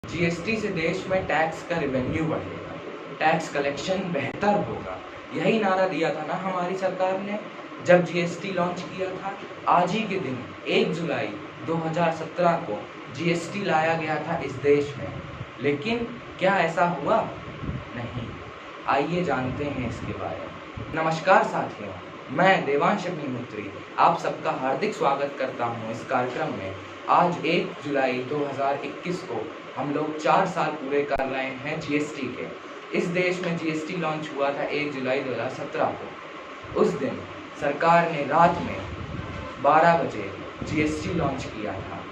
GST से देश में टैक्स का रेवेन्यू बढ़ेगा, टैक्स कलेक्शन बेहतर होगा। यही नारा दिया था ना हमारी सरकार ने जब जीएसटी लॉन्च किया था। आज ही के दिन 1 जुलाई 2017 को जीएसटी लाया गया था इस देश में, लेकिन क्या ऐसा हुआ? नहीं। आइए जानते हैं इसके बारे में। नमस्कार साथियों, मैं देवांश अग्निहोत्री आप सबका हार्दिक स्वागत करता हूं इस कार्यक्रम में। आज 1 जुलाई 2021 को हम लोग 4 साल पूरे कर रहे हैं जीएसटी के। इस देश में जीएसटी लॉन्च हुआ था 1 जुलाई 2017 को। उस दिन सरकार ने रात में 12 बजे जीएसटी लॉन्च किया था।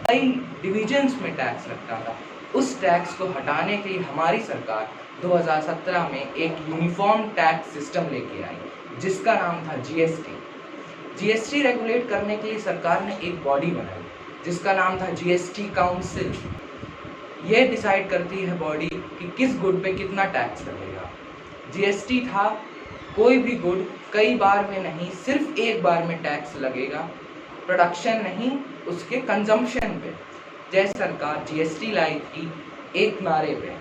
कई डिविजन्स में टैक्स लगता था। उस टैक्स को हटाने के लिए हमारी सरकार 2017 में एक यूनिफॉर्म टैक्स सिस्टम लेके आई, जिसका नाम था जीएसटी। जीएसटी रेगुलेट करने के लिए सरकार ने एक बॉडी बनाई, जिसका नाम था जीएसटी काउंसिल। ये डिसाइड करती है बॉडी कि किस गुड पे कितना टैक्स लगेगा। जीएसटी था कोई भी गुड कई बार में नहीं, सिर्फ एक बार में टैक्स लगेगा, प्रोडक्शन नहीं, उसके कंजम्पशन पे। जैसे सरकार जीएसटी लाई थी एक नारे पे,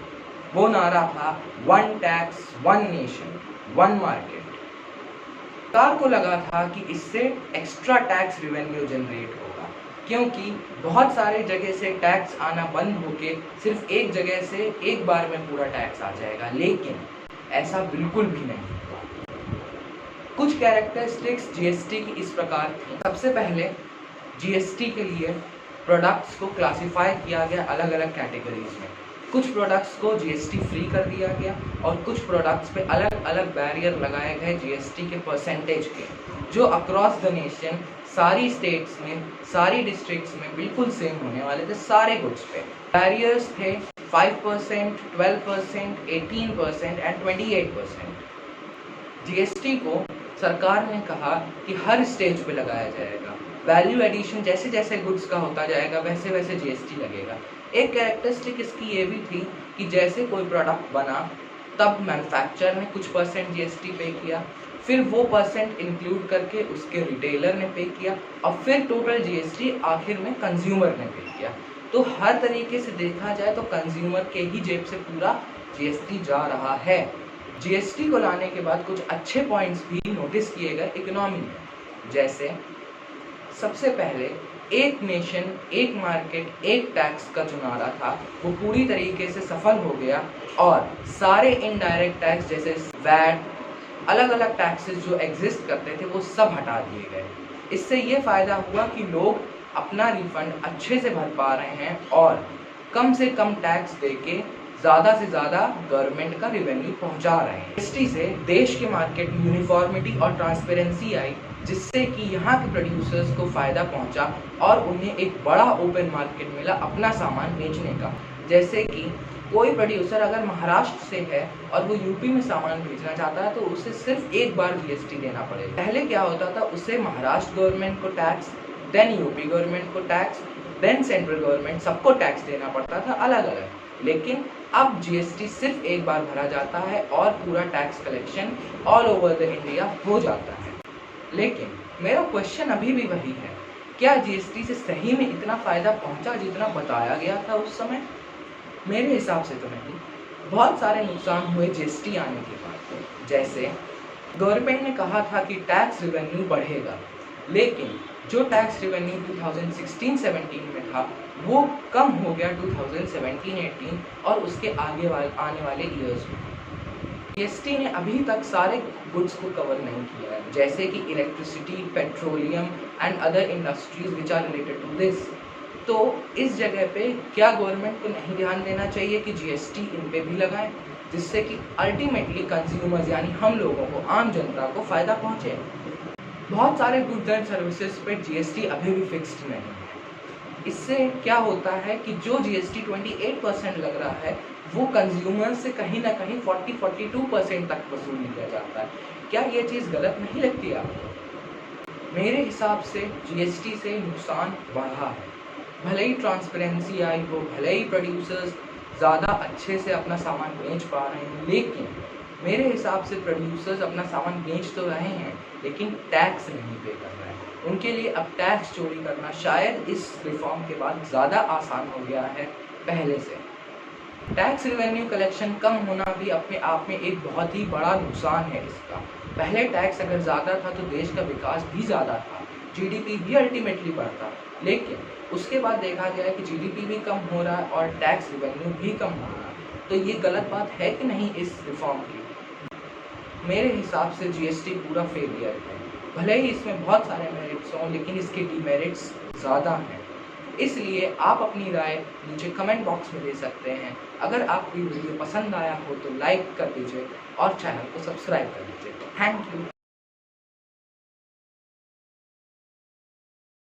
वो नारा था one tax one nation one market. सरकार को लगा था कि इससे एक्स्ट्रा टैक्स रेवेन्यू जनरेट होगा, क्योंकि बहुत सारे जगह से टैक्स आना बंद होके सिर्फ एक जगह से एक बार में पूरा टैक्स आ जाएगा, लेकिन ऐसा बिल्कुल भी नहीं हुआ। कुछ कैरेक्टरिस्टिक्स जीएसटी की इस प्रकार थी। सबसे पहले जीएसटी के लिए प्रोडक्ट्स को क्लासिफाई किया गया अलग अलग कैटेगरीज में। कुछ प्रोडक्ट्स को जीएसटी फ्री कर दिया गया और कुछ प्रोडक्ट्स पे अलग अलग बैरियर लगाए गए जीएसटी के परसेंटेज के, जो अक्रॉस द नेशन सारी स्टेट्स में, सारी डिस्ट्रिक्ट्स में बिल्कुल सेम होने वाले थे सारे गुड्स पे। बैरियर्स थे 5%, 12%, 18% एंड 28%। जीएसटी को सरकार ने कहा कि हर स्टेज पे लगाया जाएगा। वैल्यू एडिशन जैसे जैसे गुड्स का होता जाएगा वैसे वैसे जीएसटी लगेगा। एक कैरेक्टरिस्टिक इसकी ये भी थी कि जैसे कोई प्रोडक्ट बना तब मैन्युफैक्चरर ने कुछ परसेंट जीएसटी पे किया, फिर वो परसेंट इंक्लूड करके उसके रिटेलर ने पे किया और फिर टोटल जीएसटी आखिर में कंज्यूमर ने पे किया। तो हर तरीके से देखा जाए तो कंज्यूमर के ही जेब से पूरा जीएसटी जा रहा है। जीएसटी को लाने के बाद कुछ अच्छे पॉइंट्स भी नोटिस किए गए इकोनॉमी में। जैसे सबसे पहले एक नेशन एक मार्केट एक टैक्स का जो नारा था वो पूरी तरीके से सफल हो गया और सारे इनडायरेक्ट टैक्स जैसे वैट, अलग अलग टैक्सेस जो एग्जिस्ट करते थे वो सब हटा दिए गए। इससे ये फ़ायदा हुआ कि लोग अपना रिफंड अच्छे से भर पा रहे हैं और कम से कम टैक्स देके ज़्यादा से ज़्यादा गवर्नमेंट का रेवेन्यू पहुंचा रहे हैं। जीएसटी से देश के मार्केट में यूनिफॉर्मिटी और ट्रांसपेरेंसी आई, जिससे कि यहाँ के प्रोड्यूसर्स को फ़ायदा पहुंचा और उन्हें एक बड़ा ओपन मार्केट मिला अपना सामान बेचने का। जैसे कि कोई प्रोड्यूसर अगर महाराष्ट्र से है और वो यूपी में सामान भेजना चाहता है तो उसे सिर्फ एक बार जीएसटी देना पड़ेगा। पहले क्या होता था, उसे महाराष्ट्र गवर्नमेंट को टैक्स, देन यूपी गवर्नमेंट को टैक्स, देन सेंट्रल गवर्नमेंट, सबको टैक्स देना पड़ता था अलग अलग। लेकिन अब जीएसटी सिर्फ एक बार भरा जाता है और पूरा tax collection all over the India हो जाता है। लेकिन मेरा क्वेश्चन अभी भी वही है, क्या जीएसटी से सही में इतना फ़ायदा पहुंचा जितना बताया गया था उस समय? मेरे हिसाब से तो नहीं। बहुत सारे नुकसान हुए जीएसटी आने के बाद। जैसे गवर्नमेंट ने कहा था कि टैक्स रेवेन्यू बढ़ेगा, लेकिन जो टैक्स रेवेन्यू 2016-17 में था वो कम हो गया 2017-18 और उसके आगे आने वाले ईयर्स में। जीएसटी ने अभी तक सारे गुड्स को कवर नहीं किया है, जैसे कि electricity, petroleum and other industries which are related to this. तो इस जगह पे क्या गवर्नमेंट को नहीं ध्यान देना चाहिए कि जीएसटी इन पे भी लगाएं, जिससे कि अल्टीमेटली कंज्यूमर्स यानी हम लोगों को, आम जनता को फ़ायदा पहुँचे। बहुत सारे गुड्स एंड सर्विसेज पे जीएसटी अभी भी फिक्स्ड नहीं है। इससे क्या होता है कि जो जीएसटी 28% लग रहा है वो कंज्यूमर से कहीं ना कहीं 40-42% तक वसूल लिया जाता है। क्या ये चीज़ गलत नहीं लगती आपको? मेरे हिसाब से जीएसटी से नुकसान बढ़ा है। भले ही ट्रांसपेरेंसी आई हो, भले ही प्रोड्यूसर्स ज़्यादा अच्छे से अपना सामान बेच पा रहे हैं, लेकिन मेरे हिसाब से प्रोड्यूसर्स अपना सामान बेच तो रहे हैं लेकिन टैक्स नहीं पे कर रहे हैं। उनके लिए अब टैक्स चोरी करना शायद इस रिफॉर्म के बाद ज़्यादा आसान हो गया है पहले से। टैक्स रिवेन्यू कलेक्शन कम होना भी अपने आप में एक बहुत ही बड़ा नुकसान है इसका। पहले टैक्स अगर ज़्यादा था तो देश का विकास भी ज़्यादा था, जीडीपी भी अल्टीमेटली बढ़ता, लेकिन उसके बाद देखा गया कि जीडीपी भी कम हो रहा है और टैक्स रिवेन्यू भी कम हो रहा है। तो ये गलत बात है कि नहीं इस रिफॉर्म की? मेरे हिसाब से जीएसटी पूरा फेलियर है। भले ही इसमें बहुत सारे मेरिट्स हों, लेकिन इसके डिमेरिट्स ज़्यादा हैं। इसलिए आप अपनी राय नीचे कमेंट बॉक्स में दे सकते हैं। अगर आपको ये वीडियो पसंद आया हो तो लाइक कर दीजिए और चैनल को सब्सक्राइब कर दीजिए। Thank you.